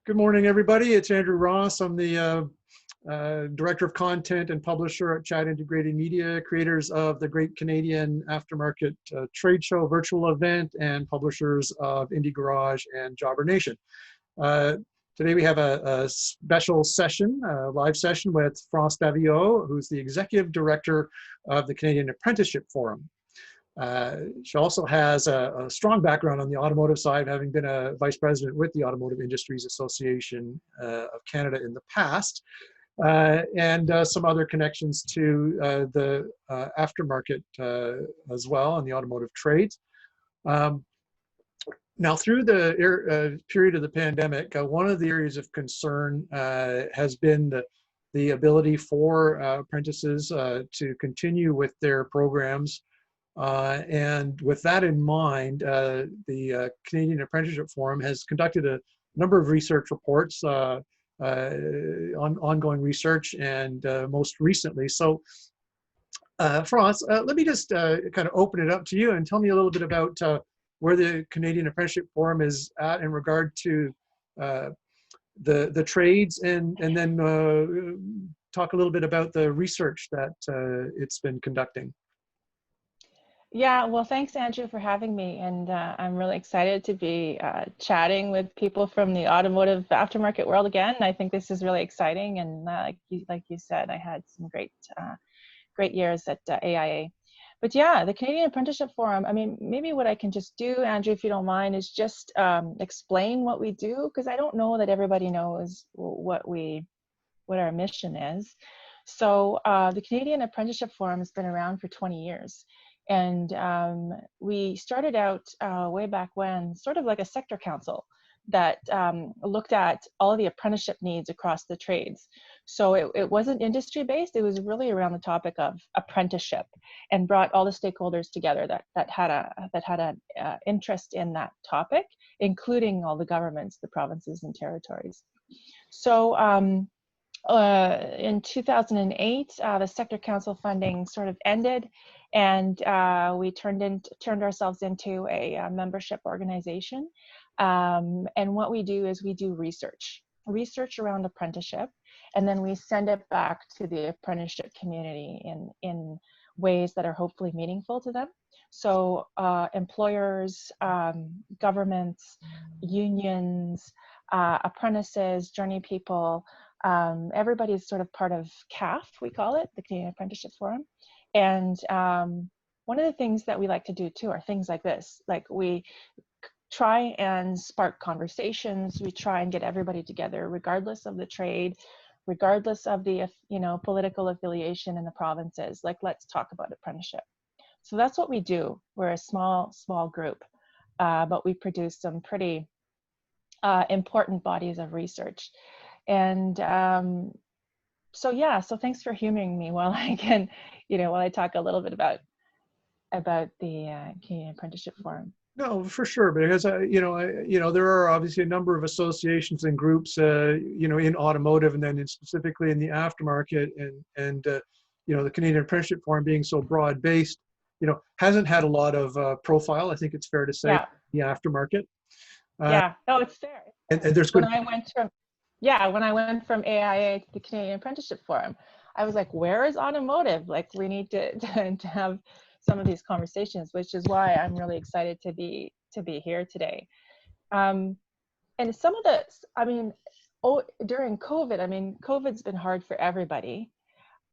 Good morning, everybody. It's Andrew Ross. I'm the Director of Content and Publisher at Chat Integrated Media, creators of the Great Canadian Aftermarket Trade Show virtual event, and publishers of Indie Garage and Jobber Nation. Today we have a special session, a live session with France Daviault, who's the Executive Director of the Canadian Apprenticeship Forum. She also has a strong background on the automotive side, having been a vice president with the Automotive Industries Association of Canada in the past, and some other connections to the aftermarket as well, and the automotive trades. Now, through the period of the pandemic, one of the areas of concern has been the ability for apprentices to continue with their programs. And with that in mind, the Canadian Apprenticeship Forum has conducted a number of research reports on ongoing research, and most recently. So, France, let me just kind of open it up to you and tell me a little bit about where the Canadian Apprenticeship Forum is at in regard to the trades, and then talk a little bit about the research that it's been conducting. Yeah, well, thanks, Andrew, for having me. And I'm really excited to be chatting with people from the automotive aftermarket world again. I think this is really exciting. And like you said, I had some great years at AIA. But yeah, the Canadian Apprenticeship Forum, I mean, maybe what I can just do, Andrew, if you don't mind, is just explain what we do, because I don't know that everybody knows what our mission is. So the Canadian Apprenticeship Forum has been around for 20 years. And we started out way back when, sort of like a sector council that looked at all the apprenticeship needs across the trades. So it wasn't industry based, it was really around the topic of apprenticeship, and brought all the stakeholders together that had an interest in that topic, including all the governments, the provinces and territories. So in 2008, the sector council funding sort of ended, and we turned ourselves into a membership organization. And what we do is we do research around apprenticeship, and then we send it back to the apprenticeship community in ways that are hopefully meaningful to them. So employers, governments, unions, apprentices, journey people, everybody is sort of part of CAF, we call it, the Canadian Apprenticeship Forum. And one of the things that we like to do too are things like this. Like, we try and spark conversations. We try and get everybody together, regardless of the trade, regardless of the political affiliation in the provinces. Like, let's talk about apprenticeship. So that's what we do. We're a small group, but we produce some pretty important bodies of research. And so thanks for humoring me while I can, while I talk a little bit about the Canadian Apprenticeship Forum. No, for sure, because there are obviously a number of associations and groups, in automotive, and then specifically in the aftermarket, and the Canadian Apprenticeship Forum, being so broad based, hasn't had a lot of profile. I think it's fair to say, in the aftermarket. No, it's fair. And there's good. When I went from AIA to the Canadian Apprenticeship Forum, I was like, where is automotive? Like, we need to have some of these conversations, which is why I'm really excited to be here today. And some of during COVID, COVID's been hard for everybody.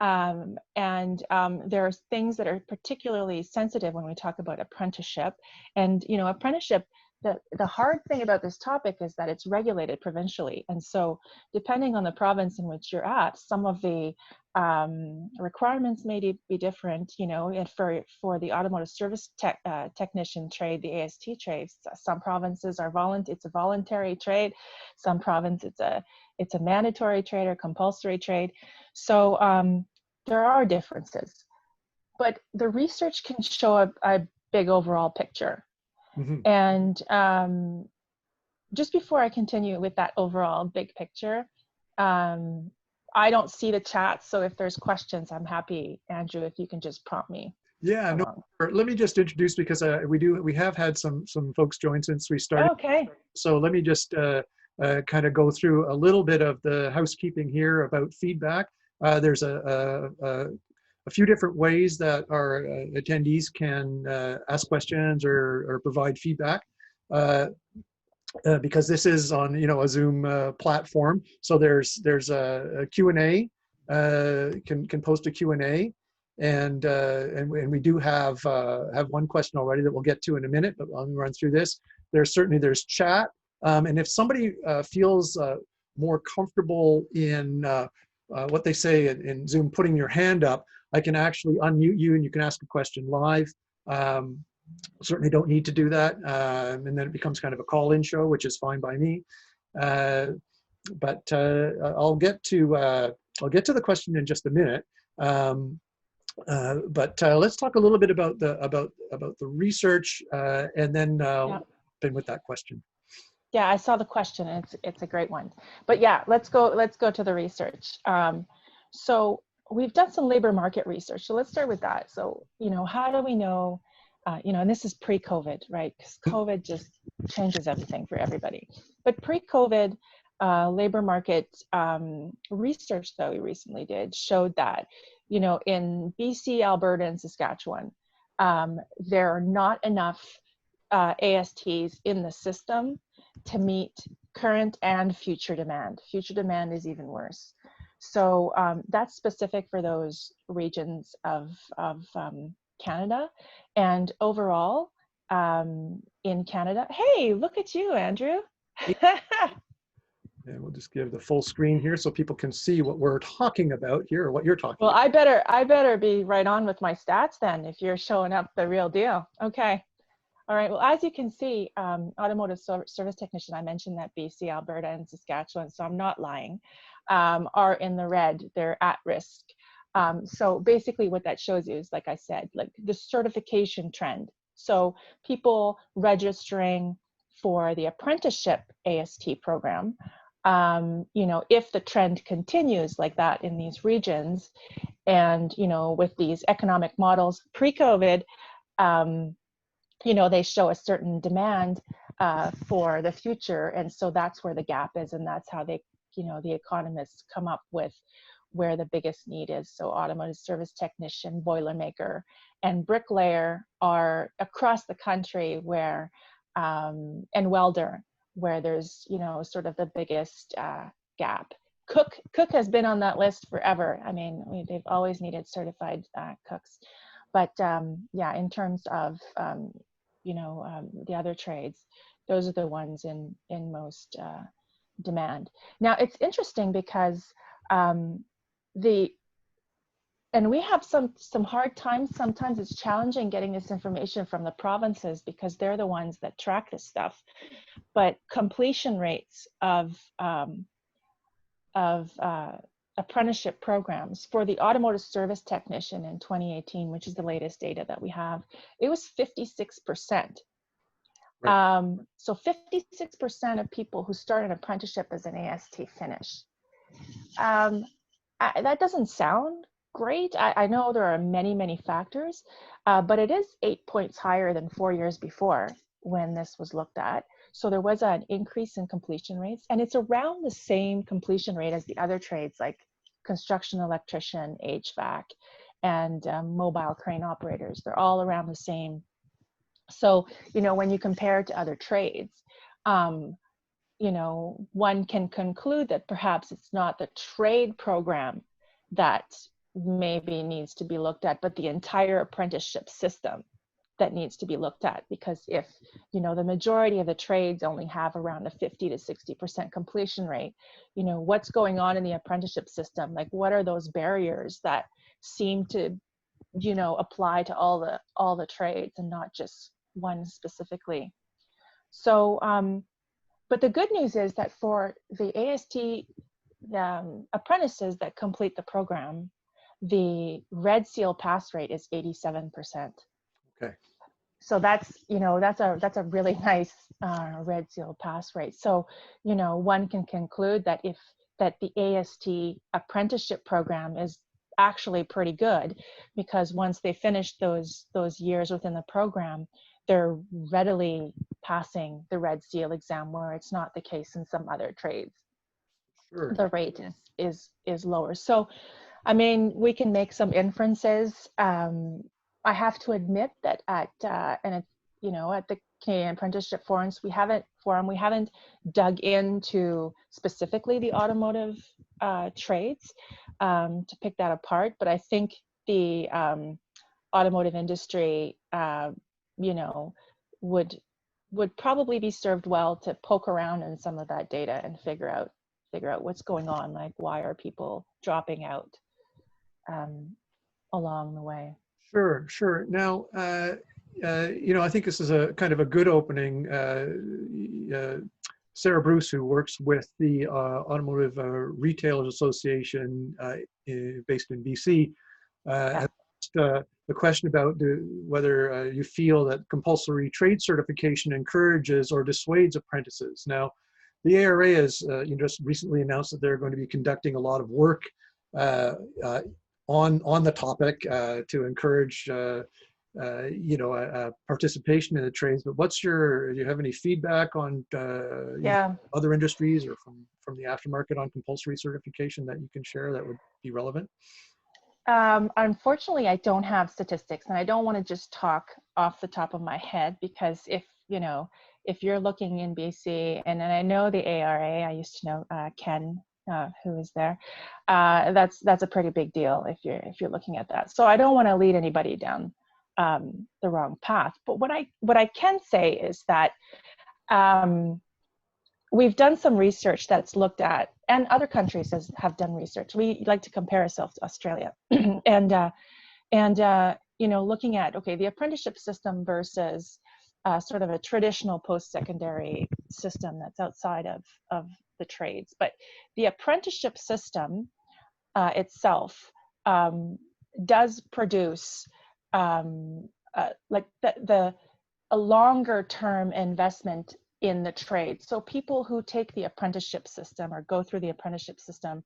And there are things that are particularly sensitive when we talk about apprenticeship. And, apprenticeship, the hard thing about this topic is that it's regulated provincially. And so depending on the province in which you're at, some of the requirements may be different, and for the automotive service technician trade, the AST trade, some provinces are it's a voluntary trade. Some provinces it's a mandatory trade or compulsory trade. So there are differences, but the research can show a big overall picture. Mm-hmm. And just before I continue with that overall big picture, I don't see the chat, so if there's questions, I'm happy, Andrew, if you can just prompt me. Yeah, no, let me just introduce, because we have had some folks join since we started. Okay. So let me just kind of go through a little bit of the housekeeping here about feedback. There's a few different ways that our attendees can ask questions or provide feedback. Because this is on, a Zoom platform. So there's a Q&A, can post a Q&A, and we do have one question already that we'll get to in a minute, but I'll run through this. There's chat, and if somebody feels more comfortable in what they say in Zoom, putting your hand up, I can actually unmute you and you can ask a question live. Certainly don't need to do that, and then it becomes kind of a call-in show, which is fine by me. But I'll get to the question in just a minute. But let's talk a little bit about the research, and then then with that question. Yeah, I saw the question. It's a great one. But yeah, let's go to the research. So we've done some labor market research. So let's start with that. So how do we know? And this is pre-COVID, right? Because COVID just changes everything for everybody. But pre-COVID, labor market research that we recently did showed that, in BC, Alberta, and Saskatchewan, there are not enough ASTs in the system to meet current and future demand. Future demand is even worse. So that's specific for those regions of Canada. And overall, in Canada, hey, look at you, Andrew. And we'll just give the full screen here so people can see what we're talking about here, or what you're talking well, about. I better be right on with my stats then, if you're showing up the real deal. Okay. All right. Well, as you can see, automotive service technician, I mentioned that BC, Alberta, and Saskatchewan, so I'm not lying, are in the red. They're at risk. So basically what that shows you is, like I said, like the certification trend. So people registering for the apprenticeship AST program, if the trend continues like that in these regions, and, with these economic models pre-COVID, they show a certain demand for the future. And so that's where the gap is. And that's how they, the economists come up with where the biggest need is. So automotive service technician, boilermaker, and bricklayer are across the country where, and welder, where there's, sort of the biggest gap. Cook has been on that list forever. I mean, they've always needed certified cooks. But yeah, in terms of, the other trades, those are the ones in most demand. Now, it's interesting because and we have some hard times. Sometimes it's challenging getting this information from the provinces because they're the ones that track this stuff. But completion rates of apprenticeship programs for the automotive service technician in 2018, which is the latest data that we have, it was 56%. Right. So 56% of people who start an apprenticeship as an AST finish. That doesn't sound great. I know there are many factors, but it is 8 points higher than 4 years before when this was looked at. So there was an increase in completion rates, and it's around the same completion rate as the other trades like construction electrician, HVAC, and mobile crane operators. They're all around the same. So, when you compare it to other trades, one can conclude that perhaps it's not the trade program that maybe needs to be looked at, but the entire apprenticeship system that needs to be looked at. Because if, the majority of the trades only have around a 50 to 60% completion rate, what's going on in the apprenticeship system? Like, what are those barriers that seem to, apply to all the trades and not just one specifically? So, but the good news is that for the AST apprentices that complete the program, the Red Seal pass rate is 87%. Okay. So that's, that's a really nice Red Seal pass rate. So, one can conclude that the AST apprenticeship program is actually pretty good, because once they finish those years within the program, they're readily passing the Red Seal exam, where it's not the case in some other trades. Sure. The rate is lower. So, I mean, we can make some inferences. I have to admit that at the Canadian Apprenticeship Forums, we haven't dug into specifically the automotive trades to pick that apart. But I think the automotive industry, would probably be served well to poke around in some of that data and figure out what's going on, like why are people dropping out along the way. Sure. Now, I think this is a kind of a good opening. Sarah Bruce, who works with the Automotive Retailers Association based in BC, asked the question about whether you feel that compulsory trade certification encourages or dissuades apprentices. Now, the ARA has just recently announced that they're going to be conducting a lot of work on the topic to encourage participation in the trades. But do you have any feedback on other industries or from the aftermarket on compulsory certification that you can share that would be relevant? Unfortunately, I don't have statistics, and I don't want to just talk off the top of my head, because if you're looking in BC, and I know the ARA, I used to know Ken, who is there. That's a pretty big deal if you're looking at that. So I don't want to lead anybody down the wrong path. But what I can say is that we've done some research that's looked at, and other countries have done research. We like to compare ourselves to Australia, and looking at, okay, the apprenticeship system versus sort of a traditional post-secondary system that's outside of the trades. But the apprenticeship system itself does produce a longer term investment in the trade. So people who take the apprenticeship system or go through the apprenticeship system,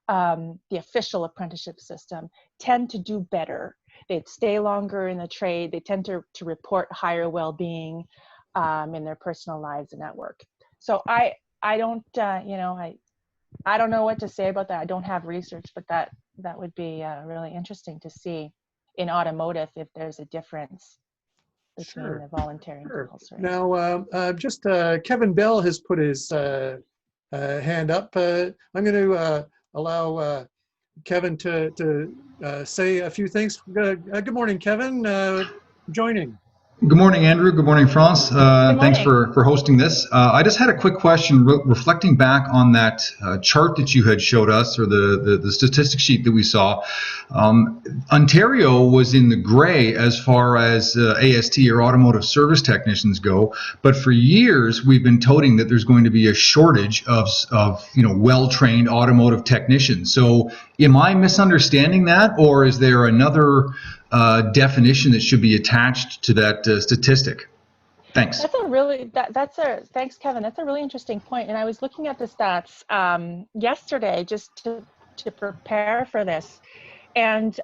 the official apprenticeship system, tend to do better. They'd stay longer in the trade. They tend to report higher well-being in their personal lives and at work. So I don't know what to say about that. I don't have research, but that would be really interesting to see in automotive if there's a difference between the voluntary and compulsory. Now, Kevin Bell has put his hand up. I'm going to allow Kevin to say a few things. Good morning, Kevin. Joining. Good morning, Andrew. Good morning, France. Thanks for hosting this. I just had a quick question reflecting back on that chart that you had showed us, or the statistic sheet that we saw. Ontario was in the gray as far as AST or automotive service technicians go, but for years we've been touting that there's going to be a shortage of well-trained automotive technicians. So am I misunderstanding that, or is there another definition that should be attached to that statistic? Thanks. Thanks, Kevin. That's a really interesting point. And I was looking at the stats yesterday just to prepare for this. And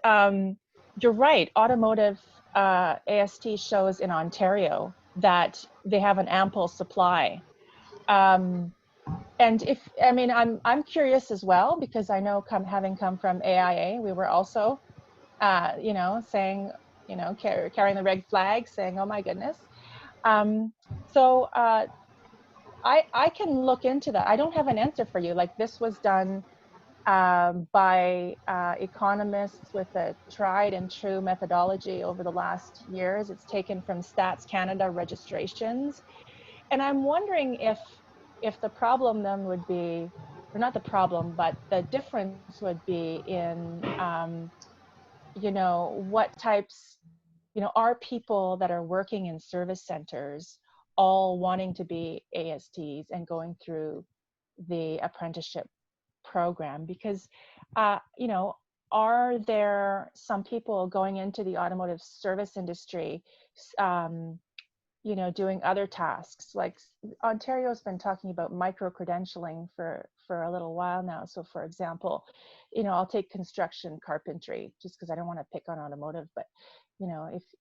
you're right. Automotive AST shows in Ontario that they have an ample supply. And I'm curious as well, because I know having come from AIA, we were also saying, carrying the red flag, saying, oh my goodness. So I can look into that. I don't have an answer for you. Like, this was done by economists with a tried and true methodology over the last years. It's taken from Stats Canada registrations. And I'm wondering if the problem then would be, or not the problem, but the difference would be in what types, are people that are working in service centers all wanting to be ASTs and going through the apprenticeship program? Because, are there some people going into the automotive service industry doing other tasks. Like Ontario's been talking about micro-credentialing for a little while now. So for example, I'll take construction carpentry, just because I don't want to pick on automotive, but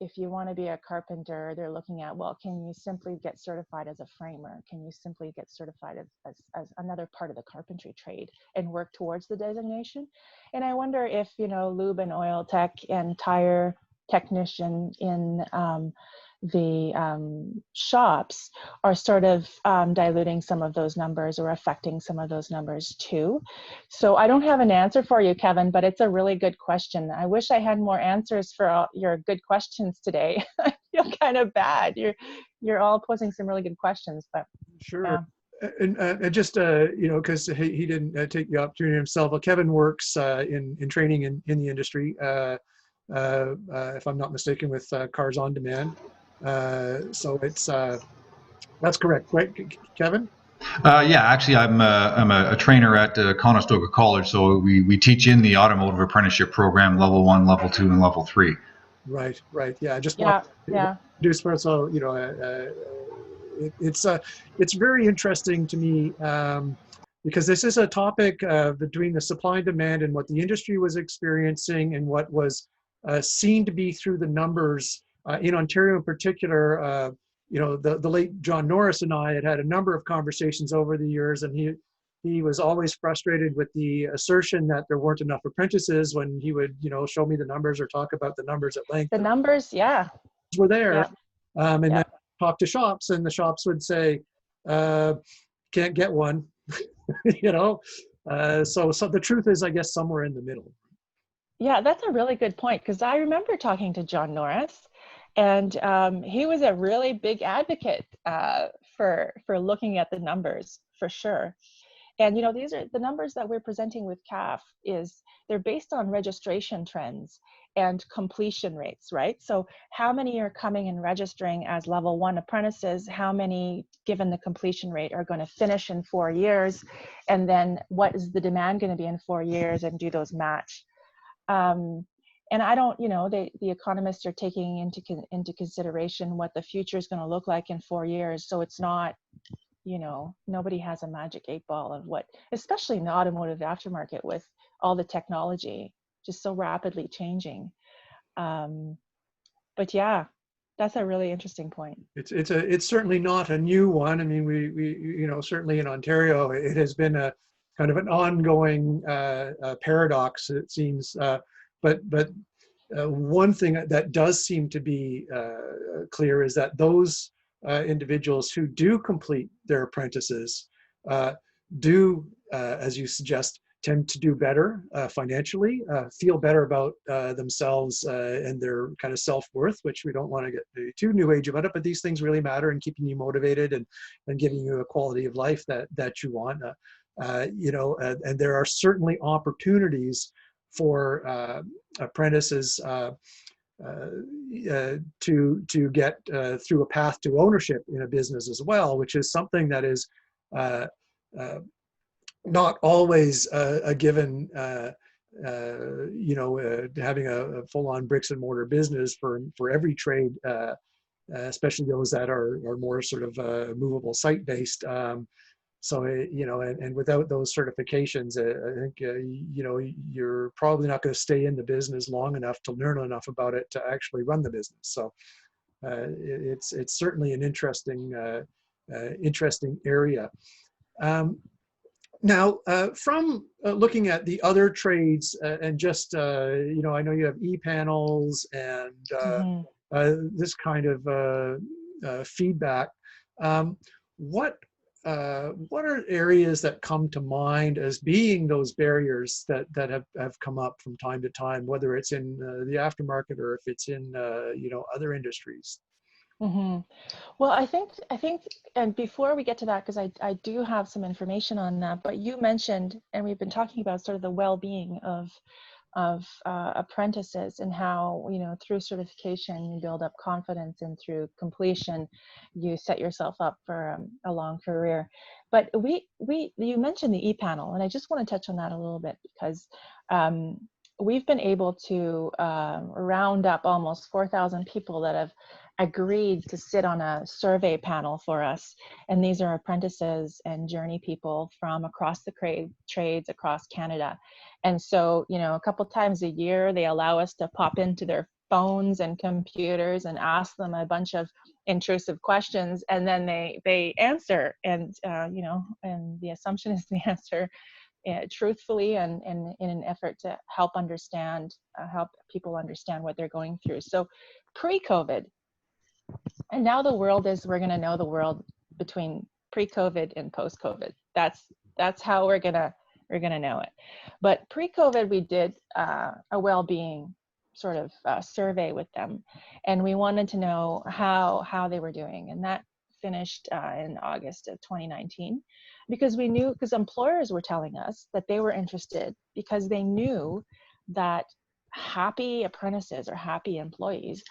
if you want to be a carpenter, they're looking at, well, can you simply get certified as a framer? Can you simply get certified as another part of the carpentry trade and work towards the designation? And I wonder if, lube and oil tech and tire technician in the shops are sort of diluting some of those numbers or affecting some of those numbers too. So I don't have an answer for you, Kevin, but it's a really good question. I wish I had more answers for all your good questions today. I feel kind of bad. You're all posing some really good questions, but Sure. yeah. And just, because he didn't take the opportunity himself. Well, Kevin works in training in the industry, if I'm not mistaken, with Cars on Demand. So it's that's correct, right, Kevin? Yeah, actually, I'm a trainer at Conestoga College, so we teach in the automotive apprenticeship program, level 1, level 2, and level 3. Right. Yeah. I just Yeah. want to introduce first. So it's very interesting to me because this is a topic between the supply and demand and what the industry was experiencing and what was seen to be through the numbers in Ontario in particular. The late John Norris and I had a number of conversations over the years, and he was always frustrated with the assertion that there weren't enough apprentices when he would, show me the numbers or talk about the numbers at length. The numbers, yeah. Were there. Yeah. And then talk to shops, and the shops would say, can't get one, So the truth is, I guess, somewhere in the middle. Yeah, that's a really good point, because I remember talking to John Norris, and he was a really big advocate for looking at the numbers, for sure. And these are the numbers that we're presenting with CAF. They're based on registration trends and completion rates, right? So how many are coming and registering as level 1 apprentices? How many, given the completion rate, are going to finish in 4 years? And then what is the demand going to be in 4 years, and do those match? And I don't, the economists are taking into consideration what the future is going to look like in 4 years. So it's not, nobody has a magic 8 ball of what, especially in the automotive aftermarket with all the technology just so rapidly changing. But yeah, that's a really interesting point. It's certainly not a new one. I mean, we certainly in Ontario, it has been a kind of an ongoing paradox, it seems. But one thing that does seem to be clear is that those individuals who do complete their apprentices do, as you suggest, tend to do better financially, feel better about themselves and their kind of self-worth, which we don't want to get too new age about it, but these things really matter in keeping you motivated and giving you a quality of life that you want. And there are certainly opportunities for apprentices to get through a path to ownership in a business as well, which is something that is not always a given. Having a full-on bricks and mortar business for every trade, especially those that are more sort of movable site-based. So, and without those certifications, I think, you're probably not going to stay in the business long enough to learn enough about it to actually run the business. So it's certainly an interesting area. Now, from looking at the other trades and just, I know you have e-panels and this kind of feedback. What are areas that come to mind as being those barriers that have come up from time to time, whether it's in the aftermarket or if it's in other industries? Well, I think, and before we get to that, because I do have some information on that, but you mentioned, and we've been talking about sort of the well-being of apprentices and how, through certification you build up confidence, and through completion you set yourself up for a long career. But you mentioned the e-panel, and I just want to touch on that a little bit, because we've been able to round up almost 4,000 people that have agreed to sit on a survey panel for us. And these are apprentices and journey people from across the trades across Canada. And so, you know, a couple times a year, they allow us to pop into their phones and computers and ask them a bunch of intrusive questions, and then they answer. And, you know, and the assumption is they answer truthfully and in an effort to help people understand what they're going through. So pre-COVID, and now the world is, we're going to know the world between pre-COVID and post-COVID. That's how we're gonna know it. But pre-COVID, we did a well-being sort of survey with them, and we wanted to know how they were doing, and that finished in August of 2019, because employers were telling us that they were interested because they knew that happy apprentices or happy employees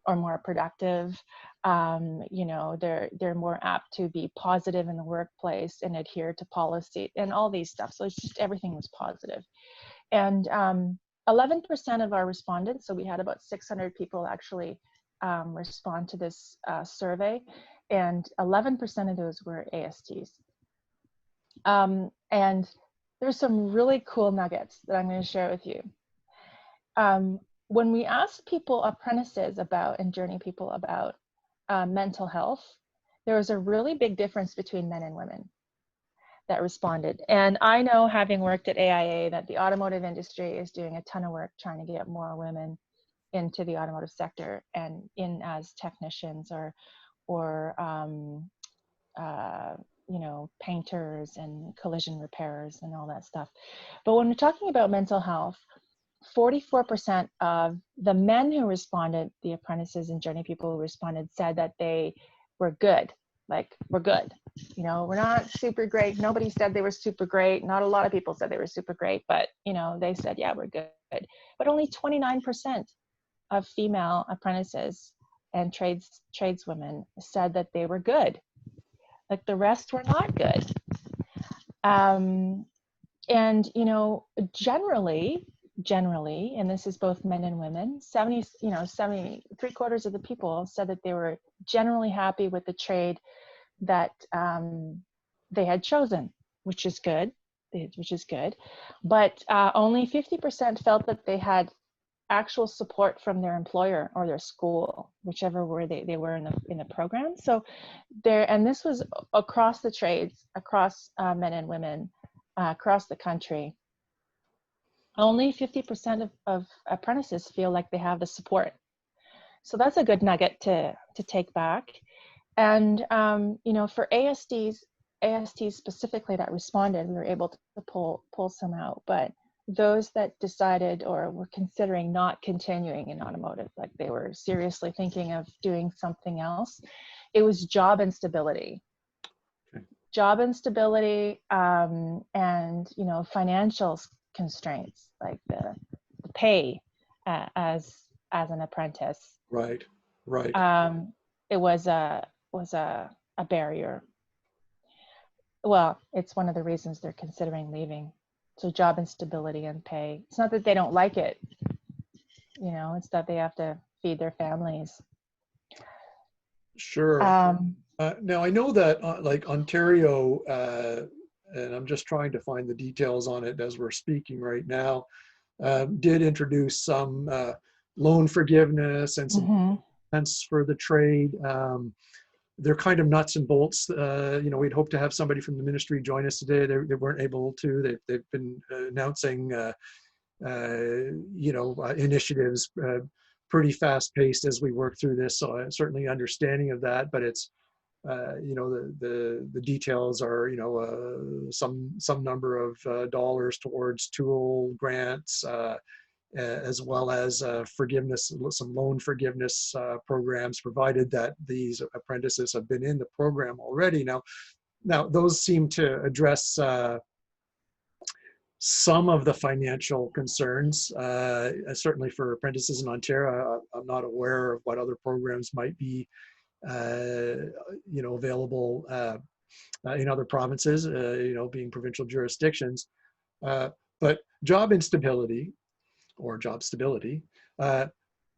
are more productive. You know, they're more apt to be positive in the workplace and adhere to policy and all these stuff. So it's just, everything was positive. And 11% of our respondents, so we had about 600 people actually respond to this survey, and 11% of those were ASTs. And there's some really cool nuggets that I'm going to share with you. When we asked people, apprentices about, and journey people about mental health, there was a really big difference between men and women that responded. And I know, having worked at AIA, that the automotive industry is doing a ton of work trying to get more women into the automotive sector and in as technicians or you know, painters and collision repairers and all that stuff. But when we're talking about mental health, 44% of the men who responded, the apprentices and journey people who responded, said that they were good. Like, we're good. You know, we're not super great. Nobody said they were super great. Not a lot of people said they were super great, but, you know, they said, yeah, we're good. But only 29% of female apprentices and tradeswomen said that they were good. Like, the rest were not good. And, you know, generally, and this is both men and women, 3/4 of the people said that they were generally happy with the trade that they had chosen, which is good. But only 50% felt that they had actual support from their employer or their school, whichever were they were in the program. So and this was across the trades, across men and women, across the country. Only 50% of apprentices feel like they have the support. So that's a good nugget to take back. And, you know, for ASTs specifically that responded, we were able to pull some out. But those that decided or were considering not continuing in automotive, like they were seriously thinking of doing something else, it was job instability. Okay. Job instability and, you know, financial constraints, like the pay as an apprentice. Right. It was a barrier. Well, it's one of the reasons they're considering leaving. So job instability and pay. It's not that they don't like it, you know, it's that they have to feed their families. Sure. Now I know that like Ontario, and I'm just trying to find the details on it as we're speaking right now, did introduce some loan forgiveness and some plans for the trade. They're kind of nuts and bolts. You know, we'd hope to have somebody from the ministry join us today. They weren't able to. They've been announcing, you know, initiatives pretty fast paced as we work through this. So certainly understanding of that, but it's, you know, the details are, you know, some number of dollars towards tool grants, as well as forgiveness, some loan forgiveness programs, provided that these apprentices have been in the program already. Now those seem to address some of the financial concerns. Certainly for apprentices in Ontario, I'm not aware of what other programs might be, you know, available in other provinces, you know, being provincial jurisdictions. But job instability or job stability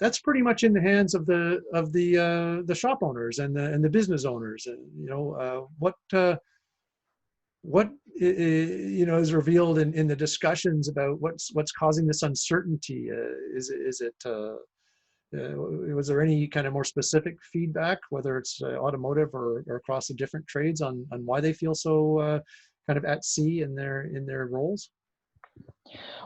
that's pretty much in the hands of the shop owners and the business owners. And is revealed in the discussions about what's causing this uncertainty. Was there any kind of more specific feedback, whether it's automotive or across the different trades, on why they feel so kind of at sea in their roles?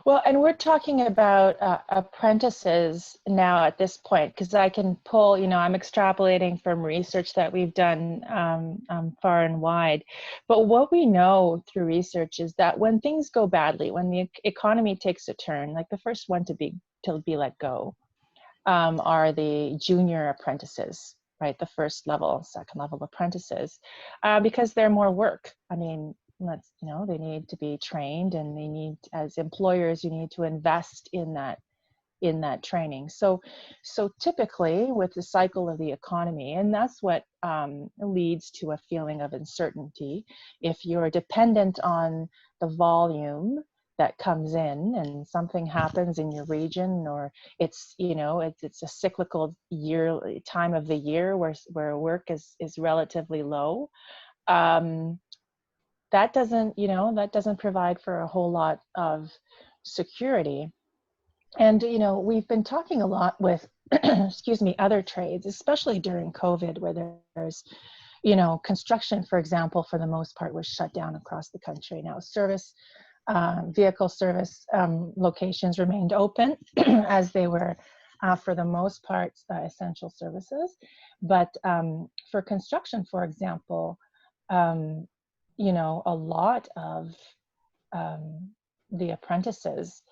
Well, and we're talking about apprentices now at this point, because I can pull, I'm extrapolating from research that we've done far and wide. But what we know through research is that when things go badly, when the economy takes a turn, like the first one to be let go are the junior apprentices, right? The first level, second level apprentices, because they're more work. I mean, they need to be trained, and they need, as employers, you need to invest in that training. So typically with the cycle of the economy, and that's what leads to a feeling of uncertainty. If you're dependent on the volume that comes in and something happens in your region, or it's a cyclical time of the year where work is relatively low, that doesn't provide for a whole lot of security. And we've been talking a lot with other trades, especially during COVID, where there's construction, for example, for the most part, was shut down across the country. Now vehicle service locations remained open as they were for the most part essential services, but for construction, for example, a lot of the apprentices,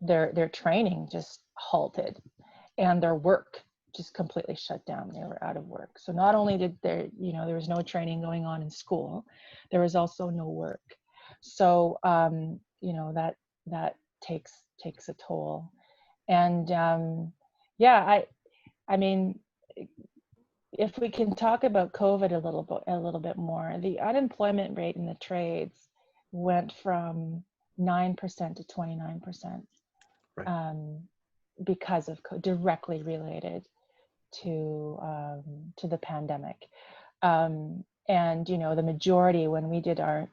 their training just halted, and their work just completely shut down. They were out of work. So not only did there was no training going on in school, there was also no work. So that takes a toll. And I mean, if we can talk about COVID a little bit more, the unemployment rate in the trades went from 9% to 29%, right. Because of directly related to the pandemic. And the majority, when we did our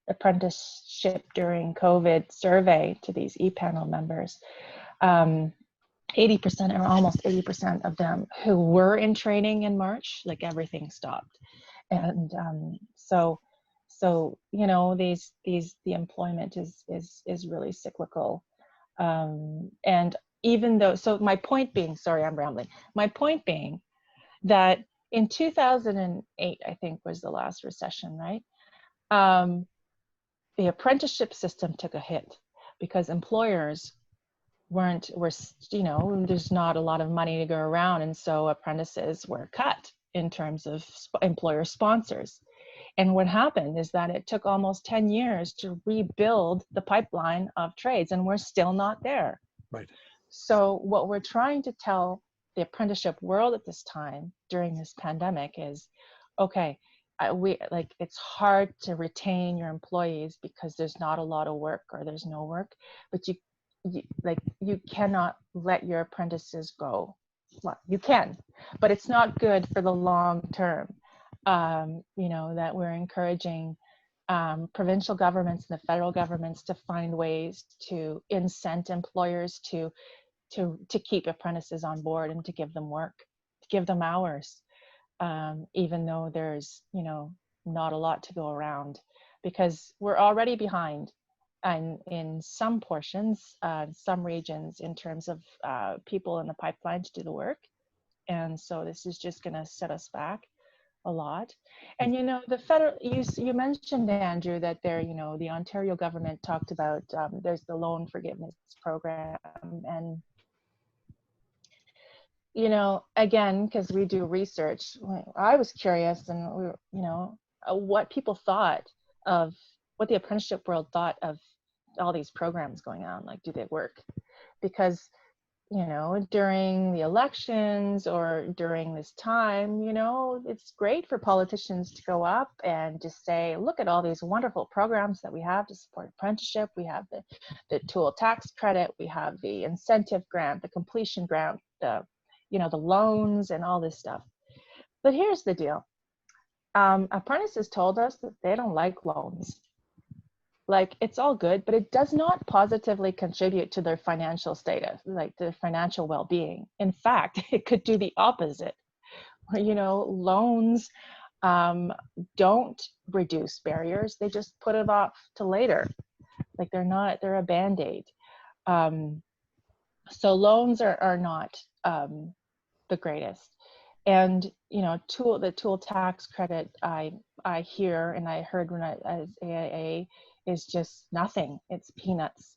apprenticeship during COVID survey to these ePanel members, 80% or almost 80% of them who were in training in March, like everything stopped. And so the employment is really cyclical. And even though, so my point being, sorry, I'm rambling. My point being that in 2008, I think was the last recession, right? The apprenticeship system took a hit because employers there's not a lot of money to go around, and so apprentices were cut in terms of employer sponsors. And what happened is that it took almost 10 years to rebuild the pipeline of trades, and we're still not there. Right. So what we're trying to tell the apprenticeship world at this time during this pandemic is, okay, it's hard to retain your employees because there's not a lot of work or there's no work, but you cannot let your apprentices go. Well, you can, but it's not good for the long term. That we're encouraging provincial governments and the federal governments to find ways to incent employers to keep apprentices on board and to give them work, to give them hours, even though there's not a lot to go around, because we're already behind and in some portions, some regions, in terms of people in the pipeline to do the work. And so this is just going to set us back a lot. And the federal, you mentioned, Andrew, that the Ontario government talked about there's the loan forgiveness program, and again, because we do research, I was curious, and what people thought of, what the apprenticeship world thought of all these programs going on. Like, do they work? Because you know, during the elections or during this time, you know, it's great for politicians to go up and just say, look at all these wonderful programs that we have to support apprenticeship. We have the tool tax credit, we have the incentive grant, the completion grant, the, you know, the loans and all this stuff. But here's the deal. Apprentices told us that they don't like loans. Like, it's all good, but it does not positively contribute to their financial status, like their financial well-being. In fact, it could do the opposite. You know, loans don't reduce barriers. They just put it off to later. Like, they're a Band-Aid. So loans are not the greatest. And, you know, the tool tax credit, I hear, and I heard when I was AIA, is just nothing. It's peanuts.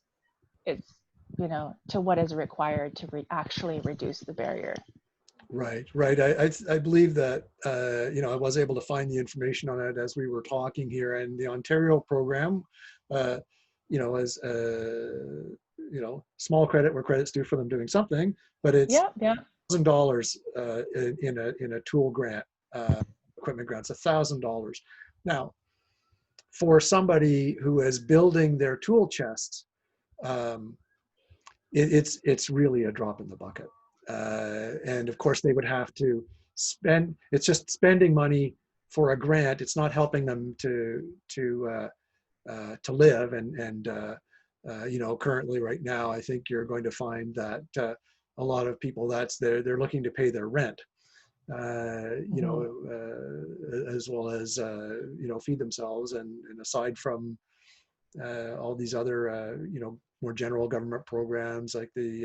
It's, you know, to what is required to actually reduce the barrier. Right. I believe that, you know, I was able to find the information on it as we were talking here, and the Ontario program, you know, is, you know, small credit where credit's due for them doing something, but it's $1,000 in a tool grant, equipment grant. It's $1,000. Now, for somebody who is building their tool chest, it's really a drop in the bucket. And of course, they would have to spend. It's just spending money for a grant. It's not helping them to live. And you know, currently, right now, I think you're going to find that a lot of people, they're looking to pay their rent. You know, as well as, you know, feed themselves, and aside from all these other, you know, more general government programs like the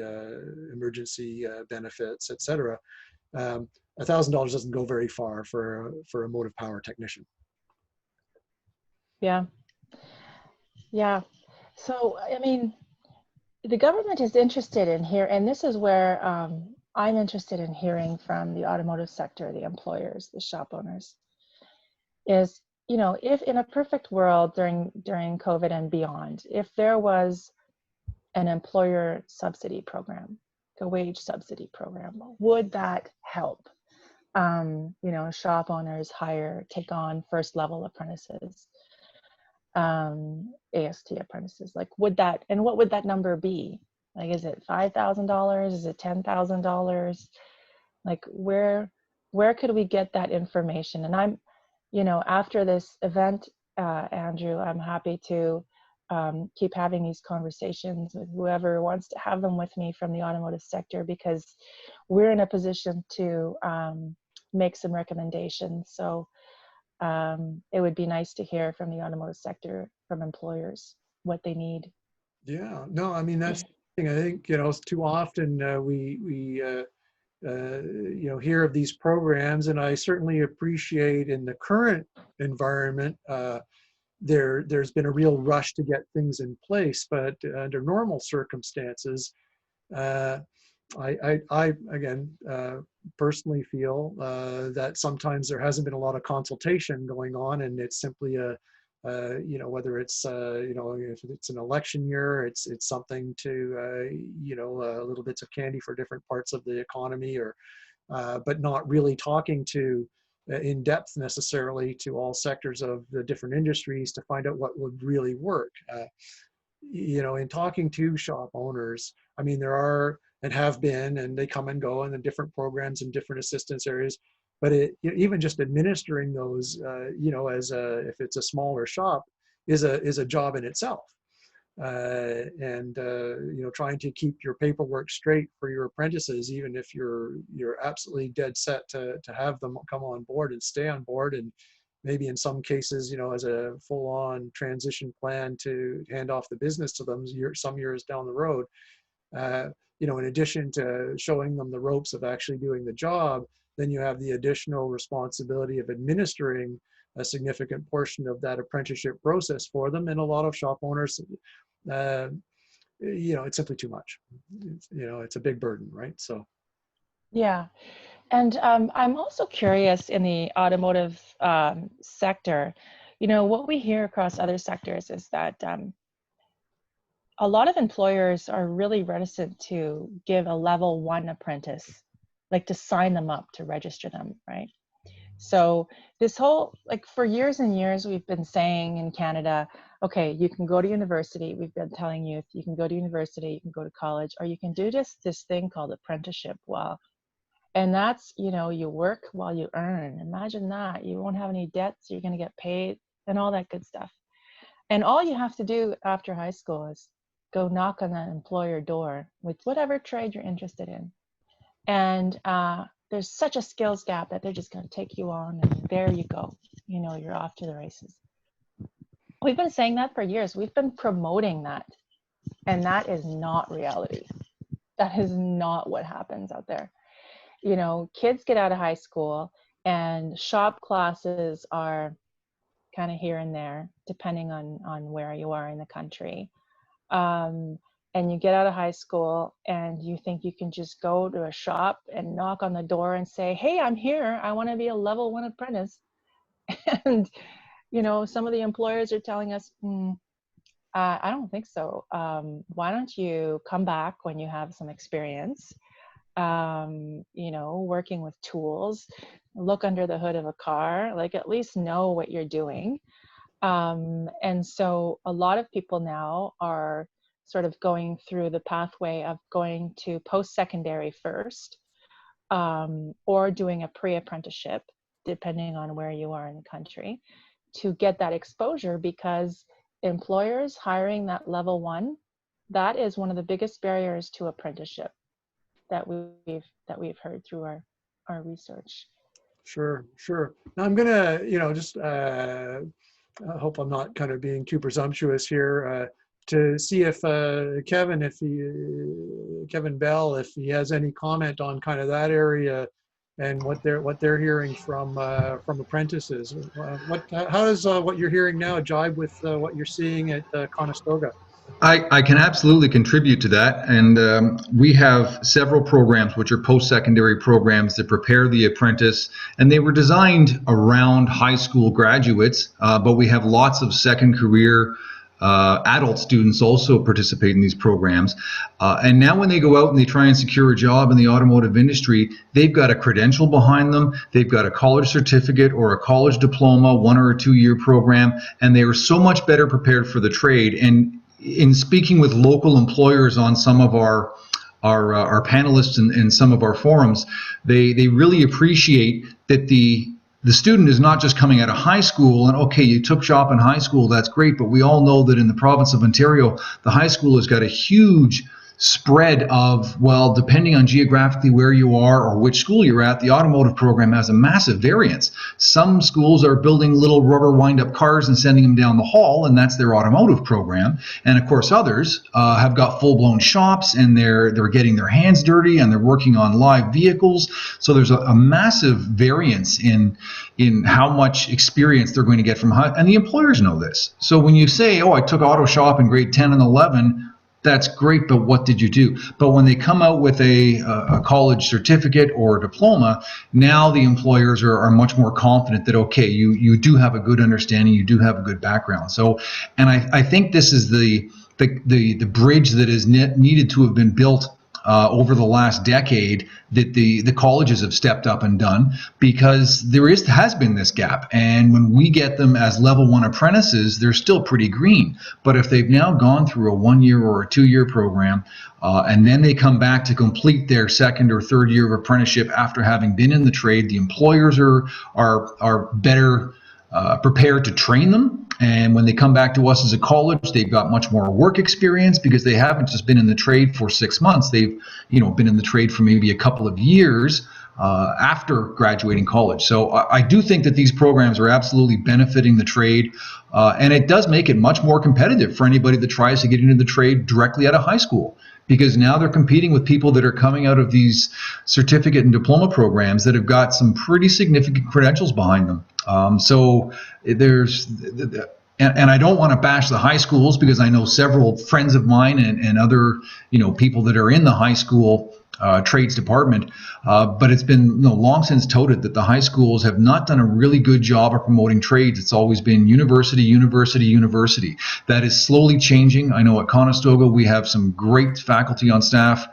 emergency benefits, etc. $1,000 doesn't go very far for a motive power technician. Yeah. So, I mean, the government is interested in here, and this is where I'm interested in hearing from the automotive sector, the employers, the shop owners, is, you know, if in a perfect world during COVID and beyond, if there was an employer subsidy program, a wage subsidy program, would that help? You know, shop owners take on first level apprentices, AST apprentices. Like, would that, and what would that number be? Like, is it $5,000? Is it $10,000? Like, where could we get that information? And I'm, you know, after this event, Andrew, I'm happy to keep having these conversations with whoever wants to have them with me from the automotive sector, because we're in a position to make some recommendations. So it would be nice to hear from the automotive sector, from employers, what they need. Yeah, no, I mean, that's the thing. I think, you know, too often we you know, hear of these programs, and I certainly appreciate in the current environment, there's been a real rush to get things in place, but under normal circumstances, I again personally feel that sometimes there hasn't been a lot of consultation going on, and it's simply you know, whether it's you know, if it's an election year, it's something to you know, little bits of candy for different parts of the economy, or but not really talking to in depth necessarily to all sectors of the different industries to find out what would really work. You know, in talking to shop owners, I mean, there are and have been, and they come and go in the different programs and different assistance areas, but even just administering those, you know, as if it's a smaller shop, is a job in itself. And you know, trying to keep your paperwork straight for your apprentices, even if you're absolutely dead set to have them come on board and stay on board, and maybe in some cases, you know, as a full-on transition plan to hand off the business to them some years down the road. You know, in addition to showing them the ropes of actually doing the job, then you have the additional responsibility of administering a significant portion of that apprenticeship process for them. And a lot of shop owners, you know, it's simply too much. You know, it's a big burden, right? So. Yeah. And I'm also curious in the automotive sector, you know, what we hear across other sectors is that a lot of employers are really reticent to give a level 1 apprentice, like to sign them up, to register them, right? So this whole, like for years and years, we've been saying in Canada, okay, you can go to university. We've been telling youth, you can go to university, you can go to college, or you can do just this thing called apprenticeship. And that's, you know, you work while you earn. Imagine that. You won't have any debts, you're going to get paid and all that good stuff. And all you have to do after high school is go knock on that employer door with whatever trade you're interested in. And there's such a skills gap that they're just going to take you on, and there you go. You know, you're off to the races. We've been saying that for years. We've been promoting that, and that is not reality. That is not what happens out there. You know, kids get out of high school and shop classes are kind of here and there, depending on where you are in the country. And you get out of high school and you think you can just go to a shop and knock on the door and say, hey, I'm here, I want to be a level 1 apprentice. And, you know, some of the employers are telling us, I don't think so. Why don't you come back when you have some experience, you know, working with tools, look under the hood of a car, like at least know what you're doing. And so a lot of people now are sort of going through the pathway of going to post-secondary first, or doing a pre-apprenticeship, depending on where you are in the country, to get that exposure, because employers hiring that level 1, that is one of the biggest barriers to apprenticeship that we've heard through our research. Sure. Now I'm gonna, you know, just I hope I'm not kind of being too presumptuous here, to see if Kevin Bell, if he has any comment on kind of that area and what they're hearing from apprentices. How does what you're hearing now jibe with what you're seeing at Conestoga? I can absolutely contribute to that, and we have several programs which are post-secondary programs that prepare the apprentice, and they were designed around high school graduates, but we have lots of second career adult students also participate in these programs. And now when they go out and they try and secure a job in the automotive industry, they've got a credential behind them, they've got a college certificate or a college diploma, 1 or 2 year program, and they are so much better prepared for the trade. And in speaking with local employers on some of our panelists and some of our forums, they really appreciate that the student is not just coming out of high school and, okay, you took shop in high school, that's great, but we all know that in the province of Ontario, the high school has got a huge spread of, well, depending on geographically where you are or which school you're at, the automotive program has a massive variance. Some schools are building little rubber wind-up cars and sending them down the hall, and that's their automotive program. And of course, others have got full-blown shops, and they're getting their hands dirty, and they're working on live vehicles. So there's a massive variance in how much experience they're going to get from high, and the employers know this. So when you say, oh, I took auto shop in grade 10 and 11, that's great, but what did you do? But when they come out with a college certificate or a diploma, now the employers are much more confident that, okay, you do have a good understanding, you do have a good background. So, and I think this is the bridge that is needed to have been built over the last decade, that the colleges have stepped up and done, because there has been this gap. And when we get them as level 1 apprentices, they're still pretty green. But if they've now gone through a 1 year or a 2 year program, and then they come back to complete their 2nd or 3rd year of apprenticeship after having been in the trade, the employers are better prepared to train them. And when they come back to us as a college, they've got much more work experience, because they haven't just been in the trade for 6 months. They've, been in the trade for maybe a couple of years after graduating college. So I do think that these programs are absolutely benefiting the trade, and it does make it much more competitive for anybody that tries to get into the trade directly out of high school, because now they're competing with people that are coming out of these certificate and diploma programs that have got some pretty significant credentials behind them. So and I don't want to bash the high schools, because I know several friends of mine and other, people that are in the high school trades department, but it's been long since touted that the high schools have not done a really good job of promoting trades. It's always been university, university, university. That is slowly changing. I know at Conestoga we have some great faculty on staff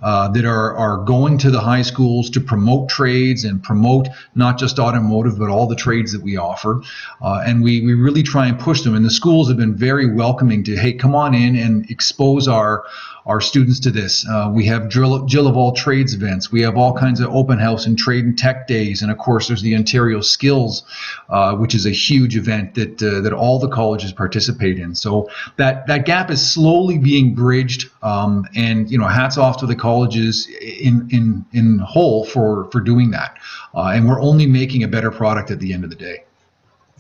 that are going to the high schools to promote trades and promote not just automotive, but all the trades that we offer. And we really try and push them. And the schools have been very welcoming to, hey, come on in and expose our students to this. We have Jill of all trades events. We have all kinds of open house and trade and tech days. And of course, there's the Ontario Skills, which is a huge event that all the colleges participate in. So that gap is slowly being bridged. And hats off to the colleges in whole for doing that. And we're only making a better product at the end of the day.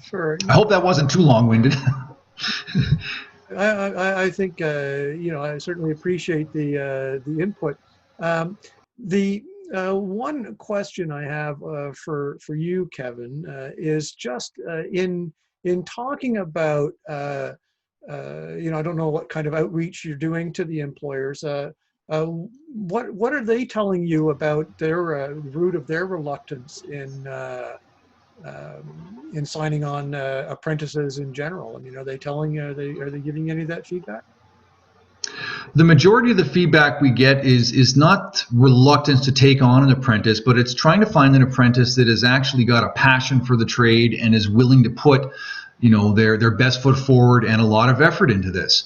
Sure. I hope that wasn't too long-winded. I think I certainly appreciate the input. The one question I have for you, Kevin, is just in talking about I don't know what kind of outreach you're doing to the employers. What are they telling you about their root of their reluctance in signing on apprentices in general? I mean, are they telling you, are they giving any of that feedback? The majority of the feedback we get is not reluctance to take on an apprentice, but it's trying to find an apprentice that has actually got a passion for the trade and is willing to put, their best foot forward and a lot of effort into this.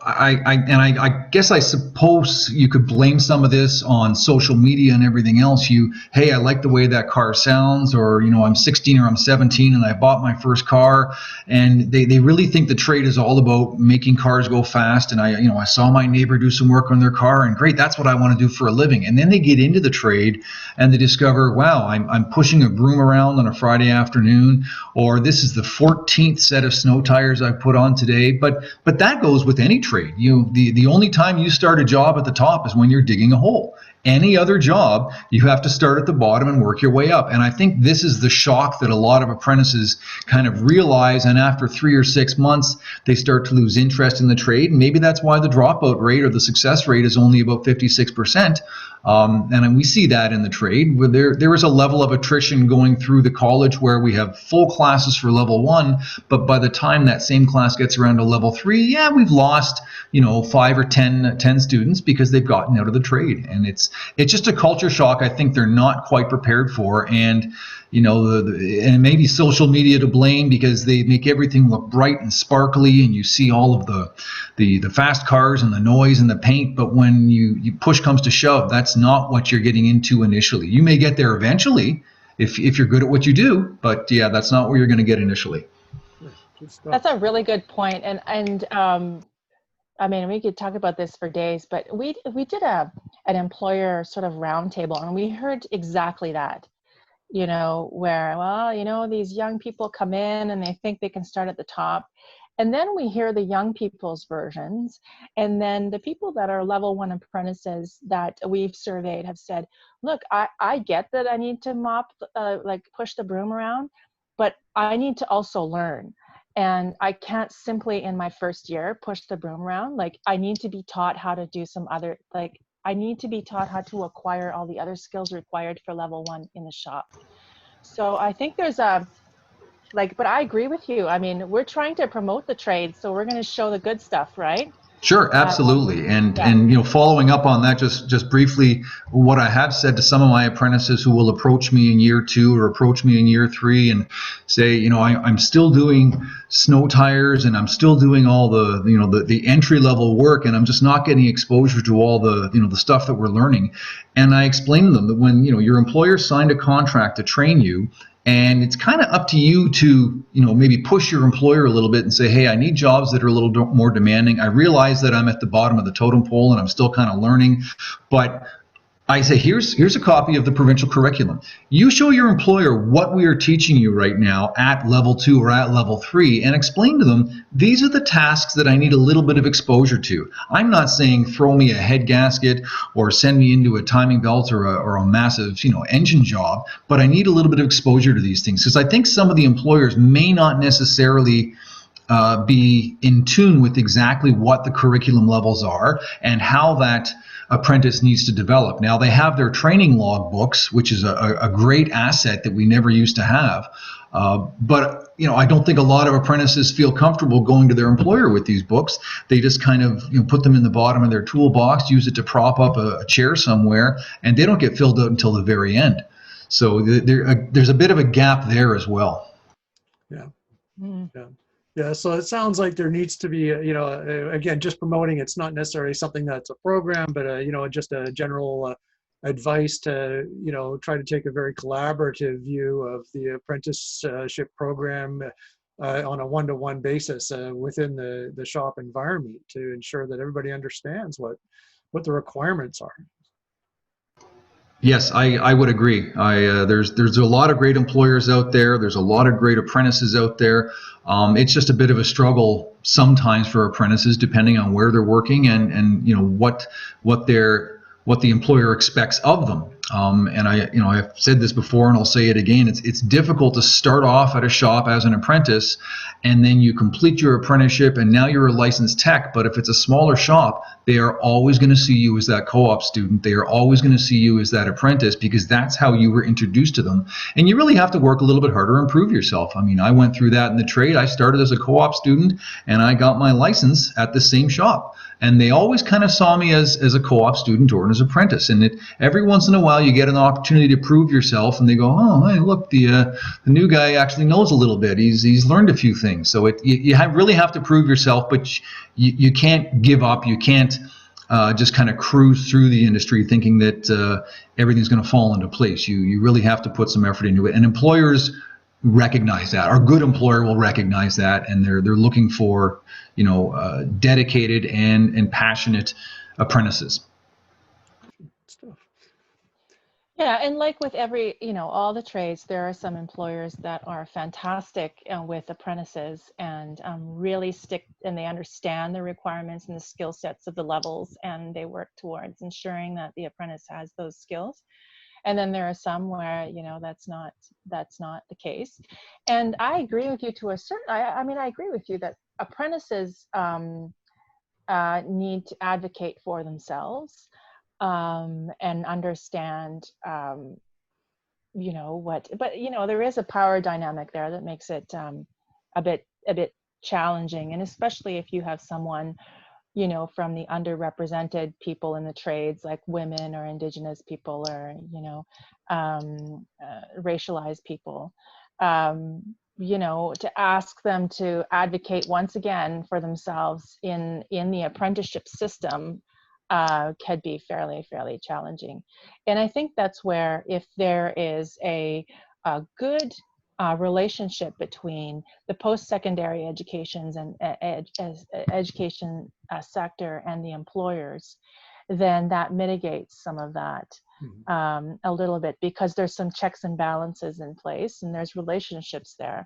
I guess I suppose you could blame some of this on social media and everything else. Hey, I like the way that car sounds, or I'm 16 or I'm 17 and I bought my first car, and they really think the trade is all about making cars go fast. And I saw my neighbor do some work on their car, and great, that's what I want to do for a living. And then they get into the trade and they discover, wow, I'm pushing a broom around on a Friday afternoon, or this is the 14th set of snow tires I've put on today. But that goes with any trade. The only time you start a job at the top is when you're digging a hole. Any other job, you have to start at the bottom and work your way up. And I think this is the shock that a lot of apprentices kind of realize, and after 3 or 6 months, they start to lose interest in the trade. And maybe that's why the dropout rate or the success rate is only about 56%. And we see that in the trade, where there is a level of attrition going through the college where we have full classes for level 1, but by the time that same class gets around to level 3, we've lost 5 or 10 students because they've gotten out of the trade. And it's just a culture shock I think they're not quite prepared for. And and maybe social media to blame, because they make everything look bright and sparkly, and you see all of the fast cars and the noise and the paint. But when you push comes to shove, that's not what you're getting into initially. You may get there eventually if you're good at what you do, but that's not where you're going to get initially. That's a really good point. And I mean, we could talk about this for days, but we did an employer sort of roundtable, and we heard exactly that. Where, these young people come in and they think they can start at the top. And then we hear the young people's versions. And then the people that are level 1 apprentices that we've surveyed have said, look, I get that I need to push the broom around, but I need to also learn. And I can't simply in my first year push the broom around. I need to be taught how to do some other, I need to be taught how to acquire all the other skills required for level 1 in the shop. So I think there's but I agree with you. I mean, we're trying to promote the trade, so we're going to show the good stuff, right? Sure, absolutely. And following up on that, just briefly, what I have said to some of my apprentices who will approach me in year 2 or approach me in year 3 and say, I'm still doing snow tires and I'm still doing all the entry level work, and I'm just not getting exposure to all the the stuff that we're learning. And I explain to them that when your employer signed a contract to train you, and it's kind of up to you to, maybe push your employer a little bit and say, hey, I need jobs that are a little more demanding. I realize that I'm at the bottom of the totem pole and I'm still kind of learning, but I say, here's a copy of the provincial curriculum. You show your employer what we are teaching you right now at level 2 or at level 3 and explain to them, these are the tasks that I need a little bit of exposure to. I'm not saying throw me a head gasket or send me into a timing belt or a massive, engine job, but I need a little bit of exposure to these things, because I think some of the employers may not necessarily be in tune with exactly what the curriculum levels are and how that apprentice needs to develop. Now, they have their training log books, which is a great asset that we never used to have. But I don't think a lot of apprentices feel comfortable going to their employer with these books. They just kind of put them in the bottom of their toolbox, use it to prop up a chair somewhere, and they don't get filled out until the very end. So there's a bit of a gap there as well. Yeah. Mm. Yeah. Yeah, so it sounds like there needs to be, again, just promoting. It's not necessarily something that's a program, but just a general advice to, try to take a very collaborative view of the apprenticeship program on a one-to-one basis within the shop environment to ensure that everybody understands what the requirements are. Yes, I would agree. There's a lot of great employers out there. There's a lot of great apprentices out there. It's just a bit of a struggle sometimes for apprentices, depending on where they're working and what the employer expects of them. And I've said this before and I'll say it again. It's difficult to start off at a shop as an apprentice, and then you complete your apprenticeship and now you're a licensed tech. But if it's a smaller shop, they are always going to see you as that co-op student. They are always going to see you as that apprentice, because that's how you were introduced to them. And you really have to work a little bit harder and prove yourself. I mean, I went through that in the trade. I started as a co-op student and I got my license at the same shop. And they always kind of saw me as a co-op student or as an apprentice. And every once in a while you get an opportunity to prove yourself, and they go, oh, hey, look, the new guy actually knows a little bit. He's learned a few things. So you really have to prove yourself, but you can't give up. You can't just kind of cruise through the industry thinking that everything's going to fall into place. You really have to put some effort into it. And employers recognize that. Our good employer will recognize that, and they're looking for dedicated and passionate apprentices. Yeah, and like with every, all the trades, there are some employers that are fantastic with apprentices and really stick, and they understand the requirements and the skill sets of the levels, and they work towards ensuring that the apprentice has those skills. And then there are some where, that's not the case. And I agree with you to a certain, I agree with you that apprentices need to advocate for themselves. And understand, but there is a power dynamic there that makes it a bit challenging, and especially if you have someone, from the underrepresented people in the trades, like women or Indigenous people or racialized people, to ask them to advocate once again for themselves in the apprenticeship system. Could be fairly challenging. And I think that's where, if there is a good relationship between the post-secondary educations and education sector and the employers, then that mitigates some of that a little bit, because there's some checks and balances in place and there's relationships there.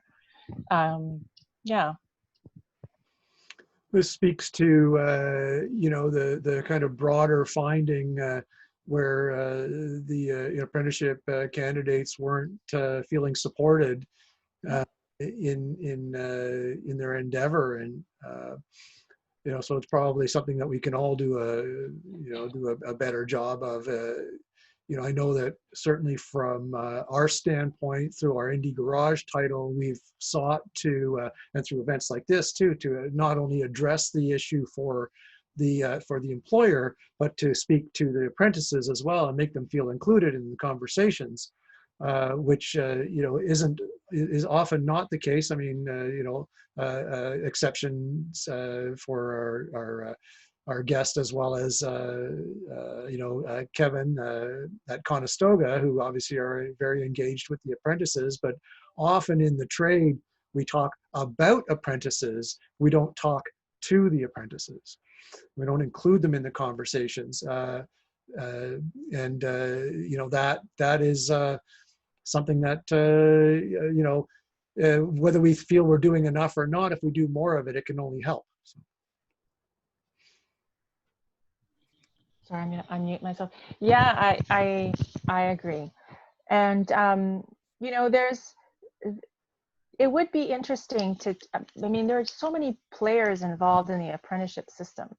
Yeah. This speaks to the kind of broader finding where the apprenticeship candidates weren't feeling supported in their endeavor, and so it's probably something that we can all do a better job of. I know that certainly from our standpoint, through our Indie Garage title, we've sought to, and through events like this too, to not only address the issue for the employer, but to speak to the apprentices as well and make them feel included in the conversations, which is often not the case. I mean, exceptions for our guest, as well as Kevin at Conestoga, who obviously are very engaged with the apprentices. But often in the trade, we talk about apprentices. We don't talk to the apprentices. We don't include them in the conversations. you know, that is something that you know, whether we feel we're doing enough or not, if we do more of it, it can only help. So. Sorry, I'm going to unmute myself. Yeah, I agree. And you know, it would be interesting to, I mean, there are so many players involved in the apprenticeship system.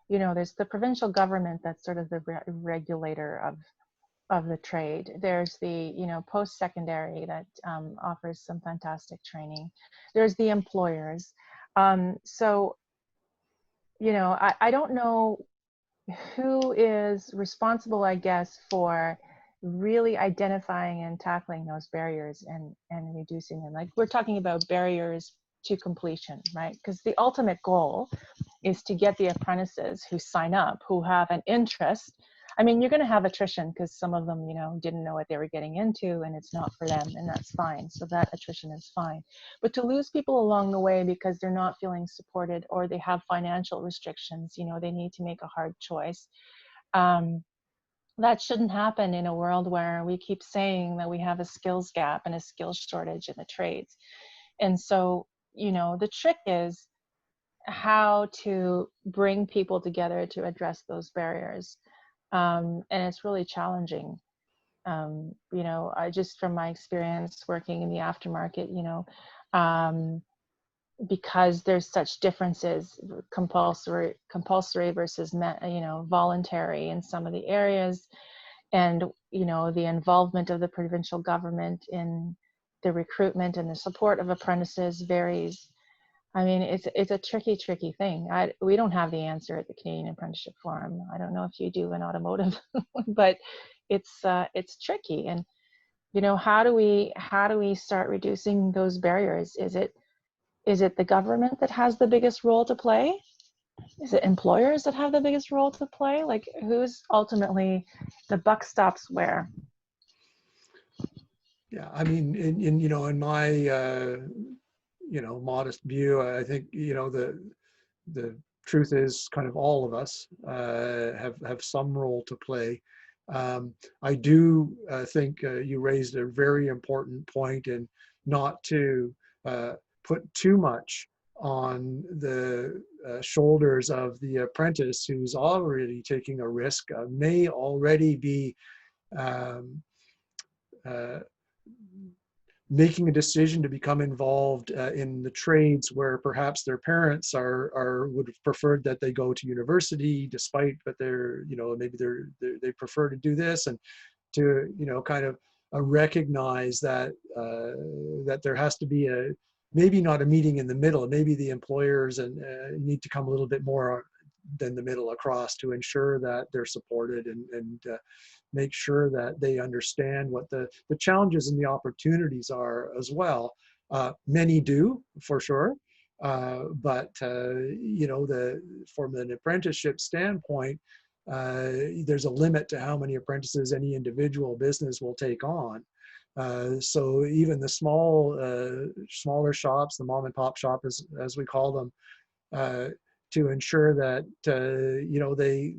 You know, there's the provincial government that's sort of the regulator of the trade. There's the, you know, post-secondary that offers some fantastic training. There's the employers. So, you know, I don't know who is responsible, I guess, for really identifying and tackling those barriers and reducing them. Like, we're talking about barriers to completion, right? Because the ultimate goal is to get the apprentices who sign up, who have an interest. I mean, you're going to have attrition because some of them, you know, didn't know what they were getting into and it's not for them, and that's fine. So that attrition is fine. But to lose people along the way because they're not feeling supported or they have financial restrictions, you know, they need to make a hard choice. That shouldn't happen in a world where we keep saying that we have a skills gap and a skills shortage in the trades. And so, you know, the trick is how to bring people together to address those barriers. And it's really challenging. You know, I just, from my experience working in the aftermarket, you know, because there's such differences, compulsory versus, you know, voluntary in some of the areas, and, you know, the involvement of the provincial government in the recruitment and the support of apprentices varies. I mean, it's a tricky thing. We don't have the answer at the Canadian Apprenticeship Forum. I don't know if you do in automotive, but it's tricky. And, you know, how do we start reducing those barriers? Is it the government that has the biggest role to play? Is it employers that have the biggest role to play? Like, who's ultimately, the buck stops where? Yeah, I mean, you know, in my you know, modest view, I think, you know, the truth is kind of all of us have some role to play. I do think you raised a very important point in not to put too much on the shoulders of the apprentice who's already taking a risk, may already be making a decision to become involved in the trades where perhaps their parents would have preferred that they go to university, despite, but they're, you know, maybe they prefer to do this, and to, you know, kind of recognize that that there has to be maybe not a meeting in the middle. Maybe the employers need to come a little bit more than the middle across to ensure that they're supported and make sure that they understand what the challenges and the opportunities are as well. Many do, for sure, but you know, from an apprenticeship standpoint, there's a limit to how many apprentices any individual business will take on. So even the smaller shops, the mom and pop shop, as we call them, to ensure that you know, they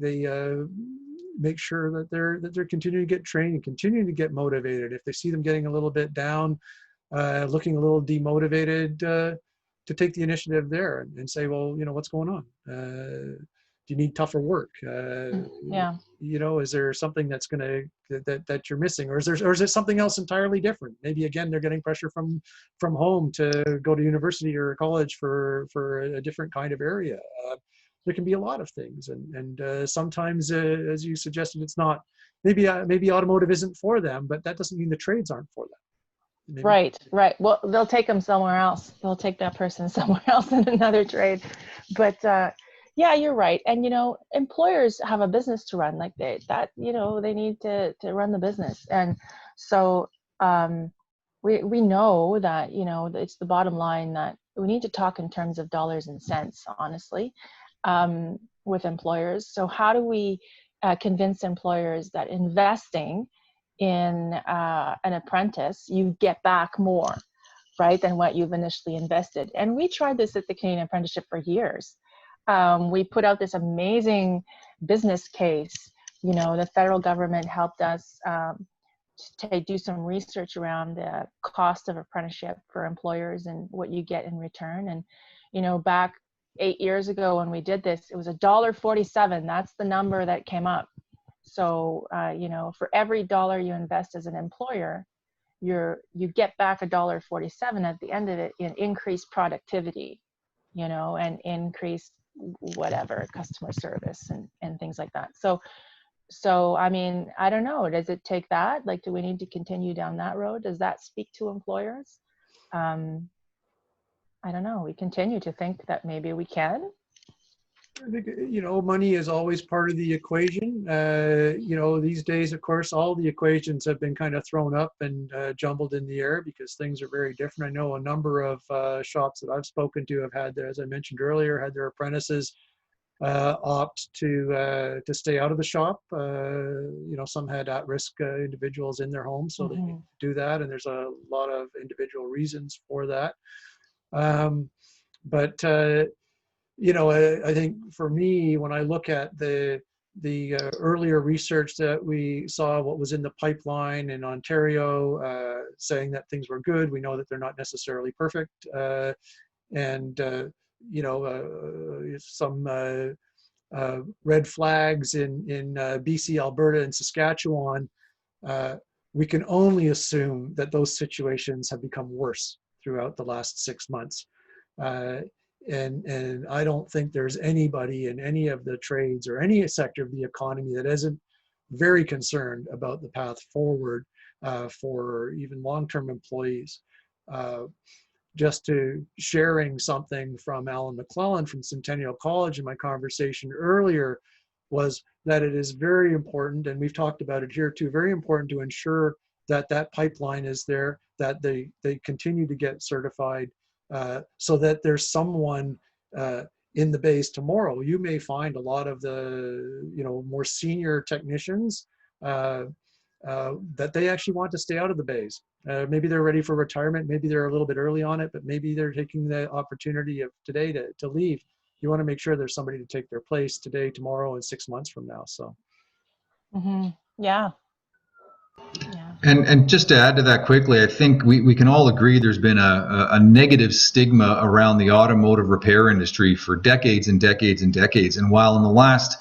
make sure that they're continuing to get trained and continuing to get motivated. If they see them getting a little bit down, looking a little demotivated, to take the initiative there and say, well, you know, what's going on? Do you need tougher work? Yeah. You know, is there something that's going to that you're missing, or is it something else entirely different? Maybe again they're getting pressure from home to go to university or college for a different kind of area. There can be a lot of things, and sometimes, as you suggested, it's not. Maybe automotive isn't for them, but that doesn't mean the trades aren't for them. Maybe. Right. Well, they'll take them somewhere else. They'll take that person somewhere else in another trade. But yeah, you're right. And, you know, employers have a business to run. Like you know, they need to run the business. And so we know that, you know, it's the bottom line that we need to talk in terms of dollars and cents, honestly, with employers. So how do we convince employers that investing in an apprentice, you get back more, right, than what you've initially invested? And we tried this at the Canadian Apprenticeship for years. We put out this amazing business case you know, the federal government helped us to do some research around the cost of apprenticeship for employers and what you get in return. And, you know, back 8 years ago when we did this, it was $1.47. That's the number that came up. So, you know, for every dollar you invest as an employer, you get back $1.47 at the end of it in increased productivity, you know, and increased whatever customer service and things like that. So, I mean, I don't know, does it take that? Like, do we need to continue down that road? Does that speak to employers? I don't know. We continue to think that maybe we can. I think, you know, money is always part of the equation. You know, these days, of course, all the equations have been kind of thrown up and jumbled in the air because things are very different. I know a number of shops that I've spoken to have had, as I mentioned earlier, had their apprentices opt to stay out of the shop. You know, some had at-risk individuals in their homes, so they need to do that, and there's a lot of individual reasons for that. You know, I think for me, when I look at the earlier research that we saw, what was in the pipeline in Ontario, saying that things were good, we know that they're not necessarily perfect, and you know, some red flags in BC, Alberta, and Saskatchewan. We can only assume that those situations have become worse throughout the last 6 months. And I don't think there's anybody in any of the trades or any sector of the economy that isn't very concerned about the path forward for even long-term employees. Just to sharing something from Alan McClellan from Centennial College in my conversation earlier was that it is very important, and we've talked about it here too, very important to ensure that that pipeline is there, that they continue to get certified, so that there's someone in the bays tomorrow. You may find a lot of the, you know, more senior technicians that they actually want to stay out of the bays. Maybe they're ready for retirement. Maybe they're a little bit early on it, but maybe they're taking the opportunity of today to leave. You want to make sure there's somebody to take their place today, tomorrow, and 6 months from now. So. Yeah. And just to add to that quickly, I think we can all agree there's been a negative stigma around the automotive repair industry for decades and decades and decades. And while in the last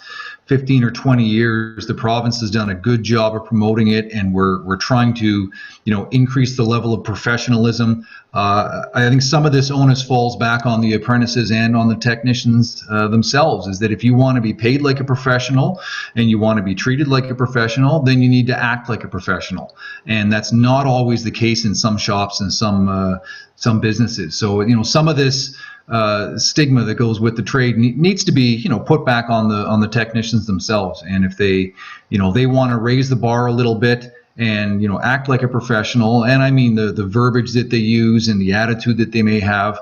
15 or 20 years, the province has done a good job of promoting it, and we're trying to, you know, increase the level of professionalism. I think some of this onus falls back on the apprentices and on the technicians themselves, is that if you want to be paid like a professional and you want to be treated like a professional, then you need to act like a professional. And that's not always the case in some shops and some businesses. So, you know, some of this stigma that goes with the trade needs to be, you know, put back on the technicians themselves. And if they, you know, they want to raise the bar a little bit and, you know, act like a professional, and I mean the verbiage that they use and the attitude that they may have,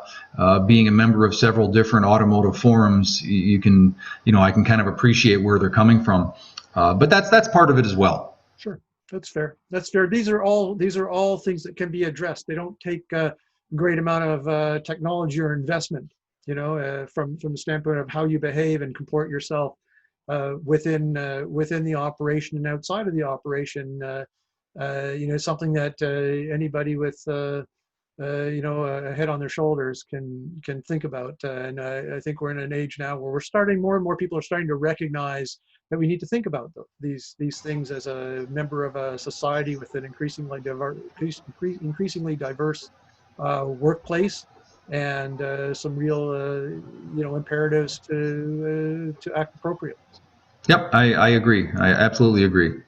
being a member of several different automotive forums, you can, you know, I can kind of appreciate where they're coming from. But that's part of it as well. Sure, that's fair. That's fair. These are all things that can be addressed. They don't take a great amount of technology or investment, you know, from the standpoint of how you behave and comport yourself within the operation and outside of the operation. You know, something that anybody with you know, a head on their shoulders can think about. And I think we're in an age now where more and more people are starting to recognize that we need to think about these things as a member of a society with an increasingly diverse workplace, and some real you know, imperatives to act appropriately. Yep, I agree. I absolutely agree.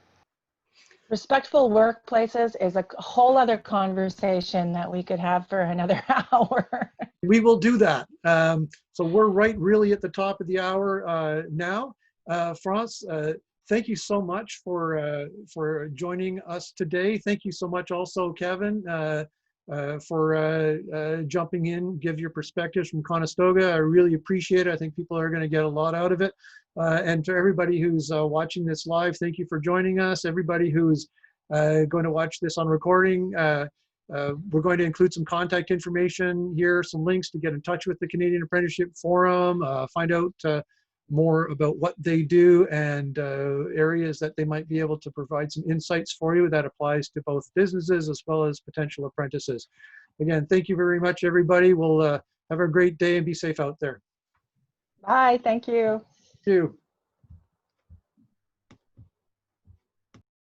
Respectful workplaces is a whole other conversation that we could have for another hour. We will do that. So we're really at the top of the hour now. France, thank you so much for joining us today. Thank you so much also, Kevin, for jumping in, give your perspectives from Conestoga. I really appreciate it. I think people are going to get a lot out of it. And to everybody who's watching this live, thank you for joining us. Everybody who's going to watch this on recording, we're going to include some contact information here, some links to get in touch with the Canadian Apprenticeship Forum, find out more about what they do and areas that they might be able to provide some insights for you that applies to both businesses as well as potential apprentices. Again, thank you very much, everybody. We'll have a great day and be safe out there. Bye. Thank you. Thank you.